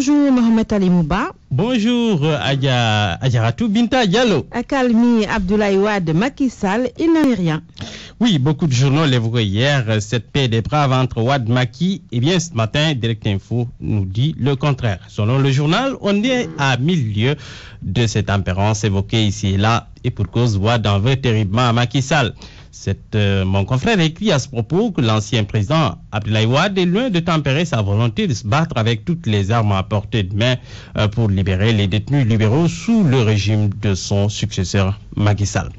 Bonjour Mohamed Ali Mouba. Bonjour Adjaratou Binta Diallo. Akalmi Abdoulaye Wade Macky Sall, il n'en est rien. Oui, beaucoup de journaux l'évoquaient hier, cette paix des braves entre Wade et Macky. Eh bien, ce matin, Direct Info nous dit le contraire. Selon le journal, on est à 1000 lieues de cette tempérance évoquée ici et là, et pour cause, Wade en veut terriblement à Macky Sall. Mon confrère écrit à ce propos que l'ancien président Abdoulaye Wade est loin de tempérer sa volonté de se battre avec toutes les armes à portée de main pour libérer les détenus libéraux sous le régime de son successeur Macky Sall.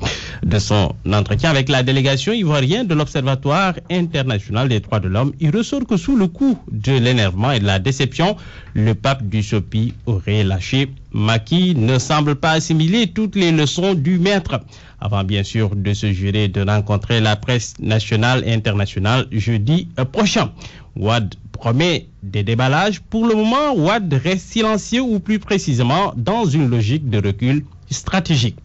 De son entretien avec la délégation ivoirienne de l'Observatoire international des droits de l'homme, il ressort que sous le coup de l'énervement et de la déception, le pape du Sopi aurait lâché. Macky ne semble pas assimiler toutes les leçons du maître. Avant bien sûr de se jurer de rencontrer la presse nationale et internationale jeudi prochain. Wade promet des déballages. Pour le moment, Wade reste silencieux ou plus précisément dans une logique de recul stratégique.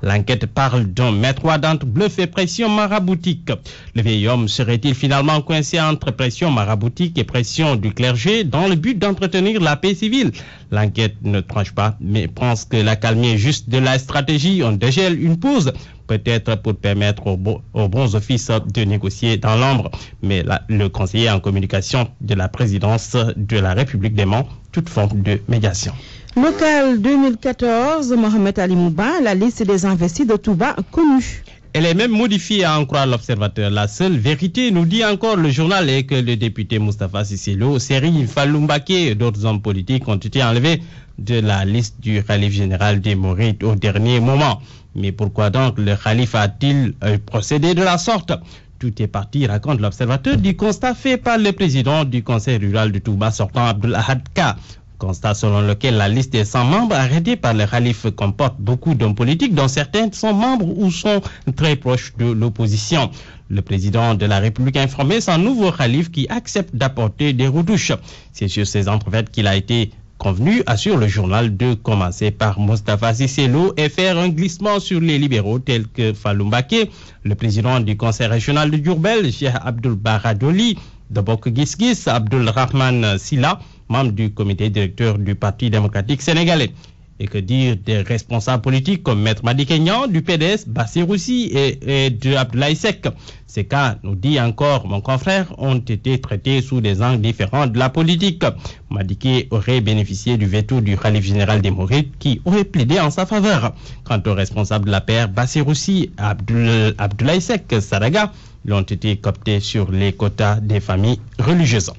L'enquête parle d'un maître Wade entre bluff et pression maraboutique. Le vieil homme serait-il finalement coincé entre pression maraboutique et pression du clergé dans le but d'entretenir la paix civile? L'enquête ne tranche pas, mais pense que l'accalmie est juste de la stratégie. On dégèle une pause, peut-être pour permettre aux bons offices de négocier dans l'ombre. Mais le conseiller en communication de la présidence de la République dément toute forme de médiation. Local 2014, Mohamed Ali Mouba, la liste des investis de Touba connue. Elle est même modifiée à en croire l'observateur. La seule vérité, nous dit encore le journal, est que le député Moustapha Cissé Lo, Serigne Fallou Mbacké et d'autres hommes politiques ont été enlevés de la liste du khalife général des Mourides au dernier moment. Mais pourquoi donc le khalife a-t-il procédé de la sorte? Tout est parti, raconte l'observateur, du constat fait par le président du conseil rural de Touba sortant, Abdoul Ahad Ka. Constat selon lequel la liste des 100 membres arrêtés par le khalife comporte beaucoup d'hommes politiques dont certains sont membres ou sont très proches de l'opposition. Le président de la République a informé son nouveau khalife qui accepte d'apporter des retouches. C'est sur ces entrefaites qu'il a été convenu, assure le journal, de commencer par Moustapha Cissé Lo et faire un glissement sur les libéraux tels que Fallou Mbacké, le président du conseil régional de Diourbel, Cheikh Abdoul Bara Dolly, de Bokk Gis Gis, Abdoul Rahman Silla, membre du comité directeur du Parti démocratique sénégalais. Et que dire des responsables politiques comme Maître Madické Niang du PDS, Bassirou Sy et de Abdoulaye Seck. Ces cas, nous dit encore mon confrère, ont été traités sous des angles différents de la politique. Madické aurait bénéficié du veto du khalife général des Mourides qui aurait plaidé en sa faveur. Quant aux responsables de la paire, Bassirou Sy et Abdoulaye Seck Sadaga, ils ont été cooptés sur les quotas des familles religieuses.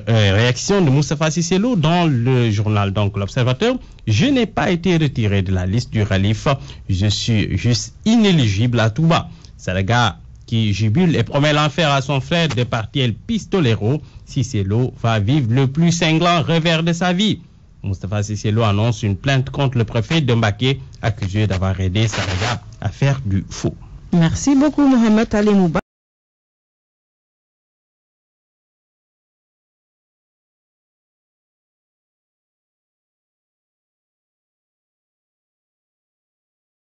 Réaction de Moustapha Cissé Lo dans le journal donc l'Observateur. Je n'ai pas été retiré de la liste du khalife, je suis juste inéligible à Touba. Sadaga qui jubile et promet l'enfer à son frère de parti El Pistolero. Cissé Lo va vivre le plus cinglant revers de sa vie. Moustapha Cissé Lo annonce une plainte contre le préfet de Mbacké accusé d'avoir aidé Sadaga à faire du faux. Merci beaucoup Mohamed Ali Mouba.